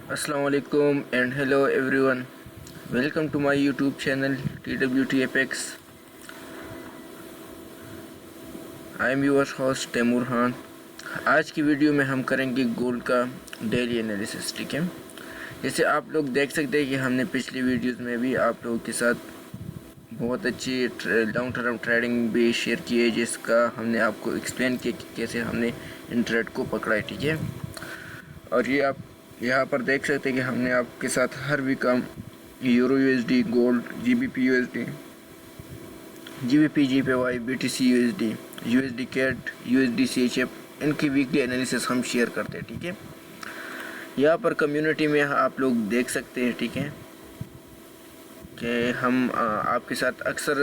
Assalamualaikum and hello everyone. Welcome to my YouTube channel TWT Apex. I am your host Taimur Khan. आज की video में हम करेंगे gold का डेली एनालिसिस। ठीक है, जैसे आप लोग देख सकते हैं कि हमने पिछली वीडियोस में भी आप लोगों के साथ बहुत अच्छी लॉन्ग टर्म ट्रेडिंग भी शेयर की है, जिसका हमने आपको एक्सप्लेन किया कि कैसे हमने इन ट्रेड को पकड़ा है। ठीक है, और ये आप यहाँ पर देख सकते हैं कि हमने आपके साथ हर वीक का euro USD, gold, GBP USD, GBP GPY, BTC USD, USD CAD, USD CHF, इनकी वीकली एनालिसिस हम शेयर करते हैं। ठीक है, यहाँ पर कम्युनिटी में आप लोग देख सकते हैं। ठीक है, कि हम आपके साथ अक्सर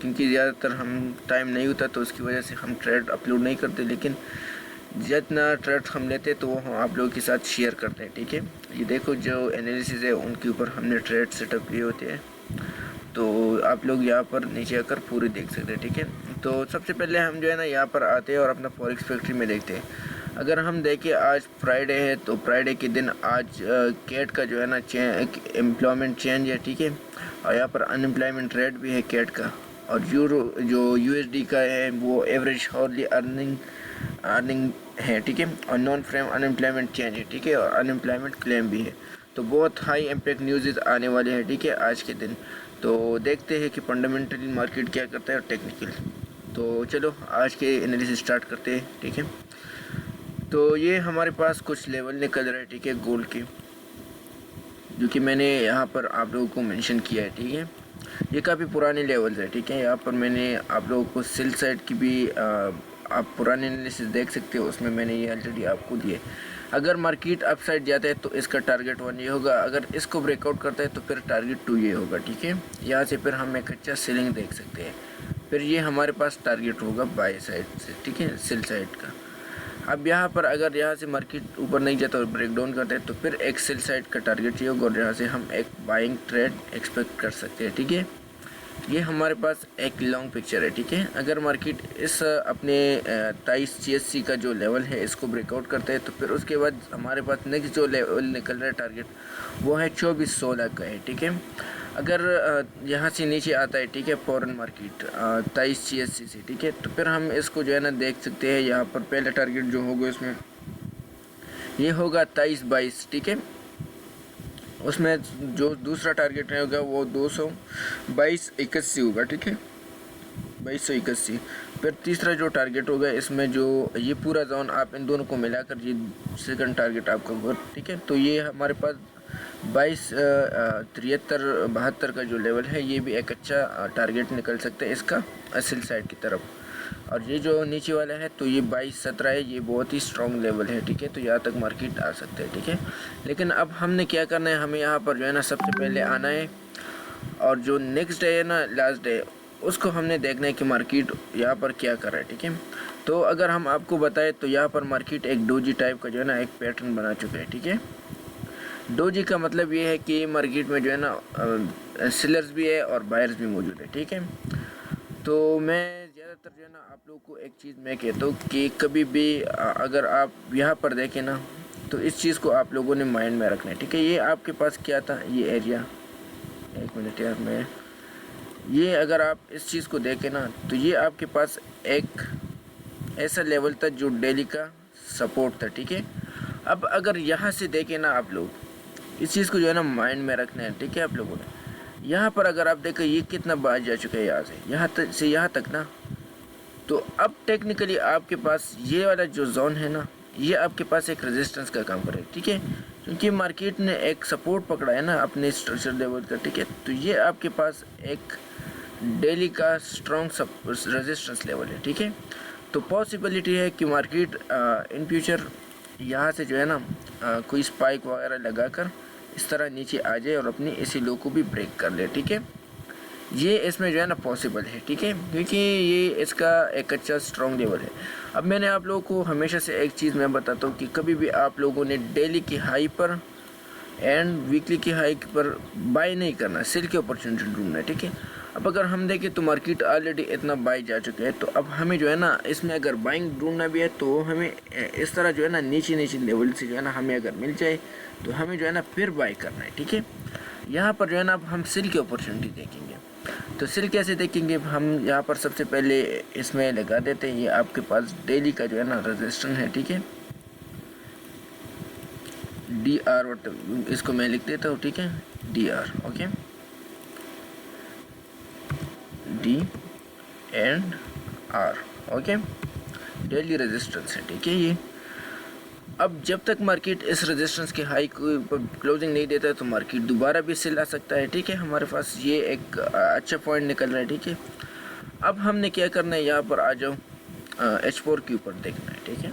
क्योंकि ज़्यादातर हम टाइम नहीं होता तो उसकी वजह से हम ट्रेड अपलोड नहीं करते, लेकिन जितना ट्रेड हम लेते तो वो हम आप लोगों के साथ शेयर करते हैं। ठीक है, ये देखो जो एनालिसिस है उनके ऊपर हमने ट्रेड सेटअप किए होते हैं, तो आप लोग यहाँ पर नीचे आकर पूरे देख सकते हैं। ठीक है, तो सबसे पहले हम जो है ना यहाँ पर आते हैं और अपना फॉरेक्स फैक्ट्री में देखते हैं। अगर हम देखें आज फ्राइडे है तो फ्राइडे के दिन आज कैट का जो है ना एम्प्लॉयमेंट चेंज है। ठीक है, और यहाँ पर अनएम्प्लॉयमेंट रेट भी है कैट का, और यूरो जो यूएसडी का है वो एवरेज हॉर्ली अर्निंग है। ठीक है, और नॉन फ्रेम अनएम्प्लॉयमेंट चेंज है। ठीक है, और अनएम्प्लॉयमेंट क्लेम भी है। तो बहुत हाई इम्पैक्ट न्यूज़ आने वाले हैं। ठीक है, आज के दिन तो देखते हैं कि फंडामेंटली मार्केट क्या करता है और टेक्निकल। तो चलो आज के एनालिसिस स्टार्ट करते हैं। ठीक है, तो ये हमारे पास कुछ लेवल निकल रहा है। ठीक है, गोल्ड के, जो कि मैंने यहाँ पर आप लोगों को मेंशन किया है। ठीक है, ये काफ़ी पुराने लेवल्स है। ठीक है, यहाँ पर मैंने आप लोगों को सेल साइड की भी आप पुराने एनालिसिस देख सकते हो, उसमें मैंने ये ऑलरेडी आपको दिए। अगर मार्केट अपसाइड जाता है तो इसका टारगेट 1 ये होगा, अगर इसको ब्रेकआउट करता है तो फिर टारगेट 2 ये होगा। ठीक है, यहाँ से फिर हम एक अच्छा सेलिंग देख सकते हैं, फिर ये हमारे पास टारगेट होगा बाय साइड से। ठीक है, सेल साइड का। अब यहाँ पर अगर यहाँ से मार्केट ऊपर नहीं जाता और ब्रेक डाउन करता है तो फिर एक सेल साइड का टारगेट ये होगा, और यहाँ से हम एक बाइंग ट्रेड एक्सपेक्ट कर सकते हैं। ठीक है, ये हमारे पास एक लॉन्ग पिक्चर है। ठीक है, अगर मार्केट इस अपने 23 जीएससी का जो लेवल है इसको ब्रेकआउट करता है तो फिर उसके बाद हमारे पास नेक्स्ट जो लेवल निकल रहा है टारगेट वो है 2416 का है। ठीक है, अगर यहाँ से नीचे आता है, ठीक है, फॉरेन मार्केट 23 जीएससी से, ठीक है, तो फिर हम इसको जो है ना देख सकते हैं। यहाँ पर पहला टारगेट जो होगा इसमें ये होगा 2322। ठीक है, उसमें जो दूसरा टारगेट रहेगा वो 222.81 होगा। ठीक है, 2281। फिर तीसरा जो टारगेट होगा इसमें जो ये पूरा जोन आप इन दोनों को मिलाकर ये सेकंड टारगेट आपका होगा। ठीक है, तो ये हमारे पास 2273-72 का जो लेवल है ये भी एक अच्छा टारगेट निकल सकता है इसका असल साइड की तरफ। और ये जो नीचे वाला है तो ये 2217 है, ये बहुत ही स्ट्रॉन्ग लेवल है। ठीक है, तो यहाँ तक मार्केट आ सकते हैं। ठीक है, लेकिन अब हमने क्या करना है, हमें यहाँ पर जो है ना सबसे पहले आना है, और जो नेक्स्ट डे है ना लास्ट डे उसको हमने देखना है कि मार्केट यहाँ पर क्या कर रहा है। ठीक है, तो अगर हम आपको बताएं तो यहाँ पर मार्केट एक डोजी टाइप का जो है ना एक पैटर्न बना चुका है। ठीक है, डोजी का मतलब ये है कि मार्केट में जो है ना सेलर्स भी है और बायर्स भी मौजूद है। ठीक है, तो मैं ज़्यादातर जो है ना आप लोगों को एक चीज़ मैं कहता हूँ कि कभी भी अगर आप यहाँ पर देखें ना तो इस चीज़ को आप लोगों ने माइंड में रखना है। ठीक है, ये आपके पास क्या था, ये एरिया, एक मिनट यार, मैं ये अगर आप इस चीज़ को देखें ना तो ये आपके पास एक ऐसा लेवल था जो डेली का सपोर्ट था। ठीक है, अब अगर यहाँ से देखें ना आप लोग, इस चीज़ को जो है ना माइंड में रखना है। ठीक है, आप लोगों ने यहाँ पर अगर आप देखें ये कितना बार जा चुका है, यहाँ तक ना, तो अब टेक्निकली आपके पास ये वाला जो जोन है ना ये आपके पास एक रेजिस्टेंस का काम करे। ठीक है, क्योंकि मार्केट ने एक सपोर्ट पकड़ा है ना अपने स्ट्रक्चर लेवल का। ठीक है, तो ये आपके पास एक डेली का स्ट्रॉन्ग रेजिस्टेंस लेवल है। ठीक है, तो पॉसिबिलिटी है कि मार्केट इन फ्यूचर यहाँ से जो है ना कोई स्पाइक वगैरह लगाकर इस तरह नीचे आ जाए और अपनी इसी लो को भी ब्रेक कर ले। ठीक है, ये इसमें जो है ना पॉसिबल है। ठीक है, क्योंकि ये इसका एक अच्छा स्ट्रॉन्ग लेवल है। अब मैंने आप लोगों को हमेशा से एक चीज़ मैं बताता हूँ कि कभी भी आप लोगों ने डेली की हाई पर एंड वीकली की हाई पर बाय नहीं करना, सेल की अपॉर्चुनिटी ढूंढना है। ठीक है, अब अगर हम देखें तो मार्केट ऑलरेडी इतना बाई जा चुका है, तो अब हमें जो है ना इसमें अगर बाइंग ढूंढना भी है तो हमें इस तरह जो है ना नीचे नीचे लेवल से जो है ना हमें अगर मिल जाए तो हमें जो है ना फिर बाई करना है। ठीक है, यहाँ पर जो है ना अब हम सेल की अपॉर्चुनिटी देखेंगे। तो सेल कैसे देखेंगे, हम यहाँ पर सबसे पहले इसमें लगा देते हैं, ये आपके पास डेली का जो है ना रजिस्टेंस है। ठीक है, DR, इसको मैं लिख देता हूँ। ठीक है, DR, okay, D&R, okay, daily resistance है। ठीक है, ये अब जब तक मार्केट इस रेजिस्टेंस के हाई को क्लोजिंग नहीं देता है तो मार्केट दोबारा भी सेल आ सकता है। ठीक है, हमारे पास ये एक अच्छा पॉइंट निकल रहा है। ठीक है, अब हमने क्या करना है, यहाँ पर आ जाओ, H4 के ऊपर देखना है। ठीक है,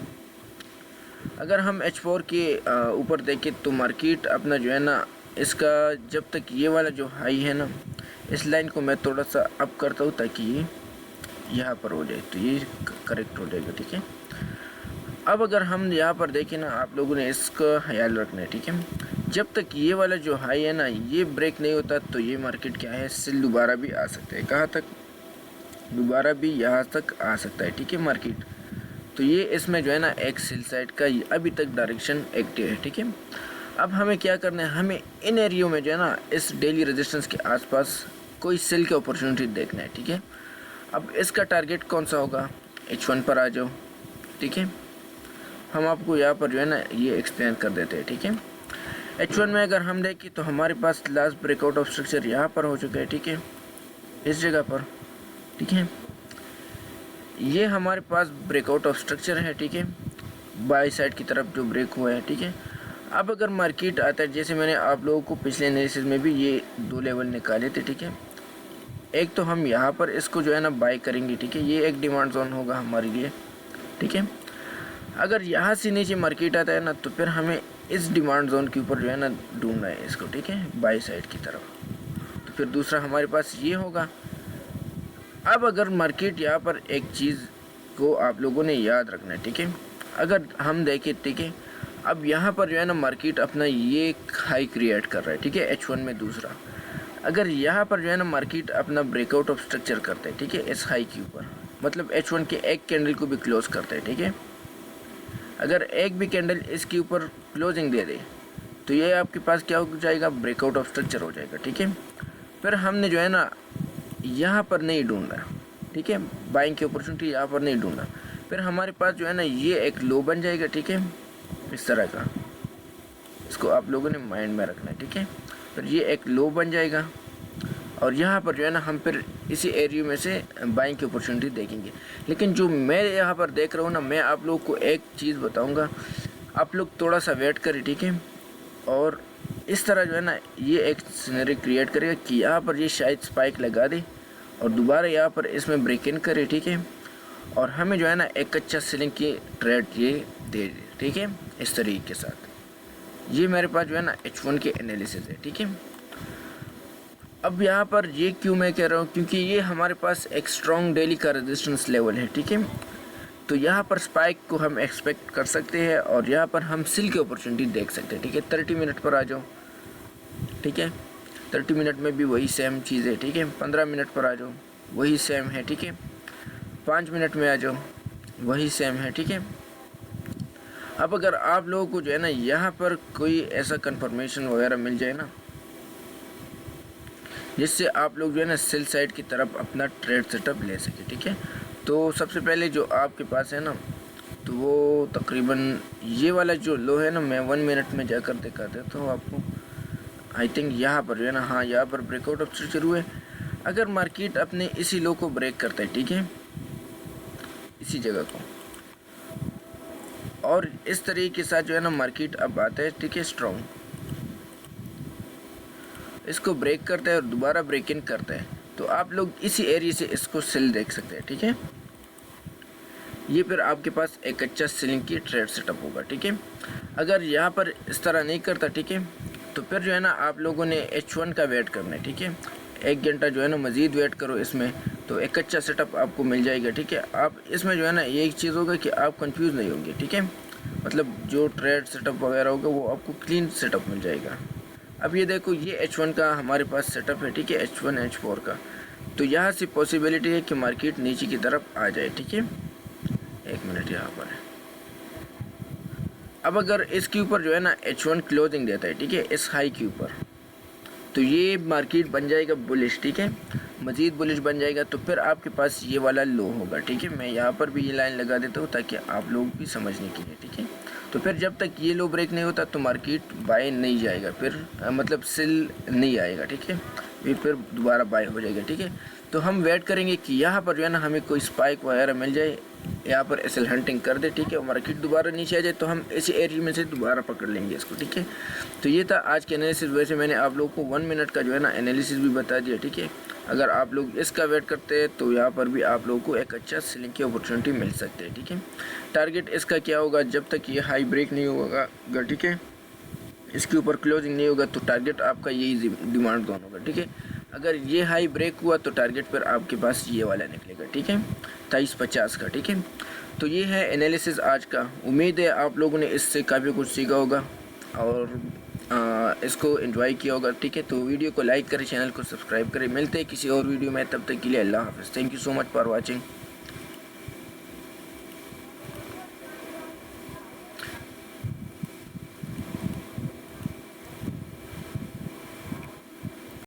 अगर हम H4 के ऊपर देखें तो मार्केट अपना जो है ना इसका जब तक ये वाला जो हाई है ना, इस लाइन को मैं थोड़ा सा अप करता हूँ ताकि ये यहाँ पर हो जाए, तो ये करेक्ट हो जाएगा। ठीक है, अब अगर हम यहाँ पर देखें ना, आप लोगों ने इसका ख्याल रखना है। ठीक है, जब तक ये वाला जो हाई है ना ये ब्रेक नहीं होता तो ये मार्केट क्या है, सेल दोबारा भी आ सकता है। कहाँ तक, दोबारा भी यहाँ तक आ सकता है। ठीक है, मार्केट तो ये इसमें जो है ना एक सेल साइड का अभी तक डायरेक्शन एक्टिव है। ठीक है, अब हमें क्या करना है, हमें इन एरियो में जो है ना इस डेली रेजिस्टेंस के आसपास कोई सेल की अपॉर्चुनिटी देखना है। ठीक है, अब इसका टारगेट कौन सा होगा, H1 पर आ जाओ। ठीक है, हम आपको यहाँ पर जो है ना ये एक्सप्लेन कर देते हैं। ठीक है, H1 में अगर हम देखें तो हमारे पास लास्ट ब्रेकआउट ऑफ स्ट्रक्चर यहाँ पर हो चुका है। ठीक है, इस जगह पर। ठीक है, ये हमारे पास ब्रेकआउट ऑफ स्ट्रक्चर है। ठीक है, बाई साइड की तरफ जो ब्रेक हुआ है। ठीक है, अब अगर मार्केट आता है, जैसे मैंने आप लोगों को पिछले एनालिसिस में भी ये दो लेवल निकाले थे। ठीक है, एक तो हम यहाँ पर इसको जो है ना बाई करेंगे। ठीक है, ये एक डिमांड जोन होगा हमारे लिए। ठीक है, अगर यहाँ से नीचे मार्केट आता है ना तो फिर हमें इस डिमांड जोन के ऊपर जो है ना ढूंढना है इसको। ठीक है, बाई साइड की तरफ, तो फिर दूसरा हमारे पास ये होगा। अब अगर मार्केट यहाँ पर एक चीज़ को आप लोगों ने याद रखना है। ठीक है, अगर हम देखें, ठीक है, अब यहाँ पर जो है ना मार्केट अपना ये हाई क्रिएट कर रहा है। ठीक है, H1 में दूसरा, अगर यहाँ पर जो है ना मार्केट अपना ब्रेकआउट ऑफ स्ट्रक्चर करता है। ठीक है, इस हाई के ऊपर, मतलब H1 के एक कैंडल को भी क्लोज करता है। ठीक है, अगर एक भी कैंडल इसके ऊपर क्लोजिंग दे दे तो ये आपके पास क्या हो जाएगा, ब्रेकआउट ऑफ स्ट्रक्चर हो जाएगा। ठीक है, फिर हमने जो है ना यहाँ पर नहीं ढूंढना। ठीक है, बाइंग की अपॉर्चुनिटी यहाँ पर नहीं ढूंढना, फिर हमारे पास जो है ना ये एक लो बन जाएगा। ठीक है, इस तरह का, इसको आप लोगों ने माइंड में रखना है। ठीक है, फिर ये एक लो बन जाएगा और यहाँ पर जो है ना हम फिर इसी एरिया में से बाइंग की अपॉर्चुनिटी देखेंगे। लेकिन जो मैं यहाँ पर देख रहा हूँ ना, मैं आप लोग को एक चीज़ बताऊँगा, आप लोग थोड़ा सा वेट करें। ठीक है, और इस तरह जो है ना ये एक सिनेरियो क्रिएट करेगा कि यहाँ पर ये शायद स्पाइक लगा दे और दोबारा यहाँ पर इसमें ब्रेक इन करे। ठीक है, और हमें जो है ना एक अच्छा सेलिंग की ट्रेड ये दे दे। ठीक है, इस तरीके के साथ ये मेरे पास जो है ना H1 के एनालिसिस है। ठीक है, अब यहाँ पर ये क्यों मैं कह रहा हूँ, क्योंकि ये हमारे पास एक स्ट्रॉन्ग डेली का रेजिस्टेंस लेवल है। ठीक है, तो यहाँ पर स्पाइक को हम एक्सपेक्ट कर सकते हैं और यहाँ पर हम सेल की अपॉर्चुनिटी देख सकते हैं। ठीक है, 30 मिनट पर आ जाओ। ठीक है, 30 मिनट में भी वही सेम चीज़ है। ठीक है, 15 मिनट पर आ जाओ, वही सेम है। ठीक है, 5 मिनट में आ जाओ, वही सेम है। ठीक है, अब अगर आप लोगों को जो है ना यहाँ पर कोई ऐसा कंफर्मेशन वगैरह मिल जाए ना जिससे आप लोग जो है ना सेल साइड की तरफ अपना ट्रेड सेटअप ले सके। ठीक है, तो सबसे पहले जो आपके पास है ना, तो वो तकरीबन ये वाला जो लो है ना, मैं 1 मिनट में जाकर दिखा देता हूँ आपको। आई थिंक यहाँ पर जो है ना, हाँ यहाँ पर ब्रेकआउट ऑफ स्ट्रक्चर हुए। अगर मार्केट अपने इसी लो को ब्रेक करता है। ठीक है, इसी जगह को, और इस तरीके के साथ जो है ना मार्केट अब आता है। ठीक है, स्ट्रॉन्ग इसको ब्रेक करता है और दोबारा ब्रेक इन करता है, तो आप लोग इसी एरिया से इसको सेल देख सकते हैं। ठीक है, ये फिर आपके पास एक अच्छा सेलिंग की ट्रेड सेटअप होगा। ठीक है, अगर यहाँ पर इस तरह नहीं करता, ठीक है, तो फिर जो है ना आप लोगों ने H1 का वेट करना है। ठीक है, 1 घंटा जो है ना मज़ीद वेट करो इसमें, तो एक अच्छा सेटअप आपको मिल जाएगा। ठीक है, आप इसमें जो है ना ये एक चीज़ होगा कि आप कंफ्यूज नहीं होंगे। ठीक है, मतलब जो ट्रेड सेटअप वगैरह होगा वो आपको क्लीन सेटअप मिल जाएगा। अब ये देखो, ये H1 का हमारे पास सेटअप है। ठीक है, H1 H4 का, तो यहाँ से पॉसिबिलिटी है कि मार्केट नीचे की तरफ आ जाए। ठीक है, एक मिनट यहाँ पर है। अब अगर इसके ऊपर जो है ना H1 क्लोजिंग देता है, ठीक है, इस हाई के ऊपर, तो ये मार्केट बन जाएगा बुलिश। ठीक है, मज़ीद बुलिश बन जाएगा तो फिर आपके पास ये वाला लो होगा। ठीक है, मैं यहाँ पर भी ये लाइन लगा देता हूँ ताकि आप लोग भी समझने के लिए। ठीक है, तो फिर जब तक ये लो ब्रेक नहीं होता तो मार्केट बाय नहीं जाएगा, फिर मतलब सेल नहीं आएगा। ठीक है, ये फिर दोबारा बाय हो जाएगा। ठीक है, तो हम वेट करेंगे कि यहाँ पर जो है ना हमें कोई स्पाइक वगैरह मिल जाए, यहाँ पर एसएल हंटिंग कर दे। ठीक है, और मार्केट दोबारा नीचे आ जाए तो हम इसी एरिया में से दोबारा पकड़ लेंगे इसको। ठीक है, तो ये था आज के एनालिसिस। वैसे मैंने आप लोगों को 1 मिनट का जो है ना एनालिसिस भी बता दिया। ठीक है, अगर आप लोग इसका वेट करते हैं तो यहाँ पर भी आप लोगों को एक अच्छा सेलिंग की अपॉर्चुनिटी मिल सकती है। ठीक है, टारगेट इसका क्या होगा, जब तक ये हाई ब्रेक नहीं होगा, ठीक है, इसके ऊपर क्लोजिंग नहीं होगा, तो टारगेट आपका यही डिमांड जोन होगा। ठीक है, अगर ये हाई ब्रेक हुआ तो टारगेट पर आपके पास ये वाला निकलेगा। ठीक है, 2350 का। ठीक है, तो ये है एनालिसिस आज का। उम्मीद है आप लोगों ने इससे काफ़ी कुछ सीखा होगा और इसको एंजॉय किया होगा। ठीक है, तो वीडियो को लाइक करें, चैनल को सब्सक्राइब करें। मिलते हैं किसी और वीडियो में, तब तक के लिए अल्लाह हाफ़िज़। Thank you so much for watching.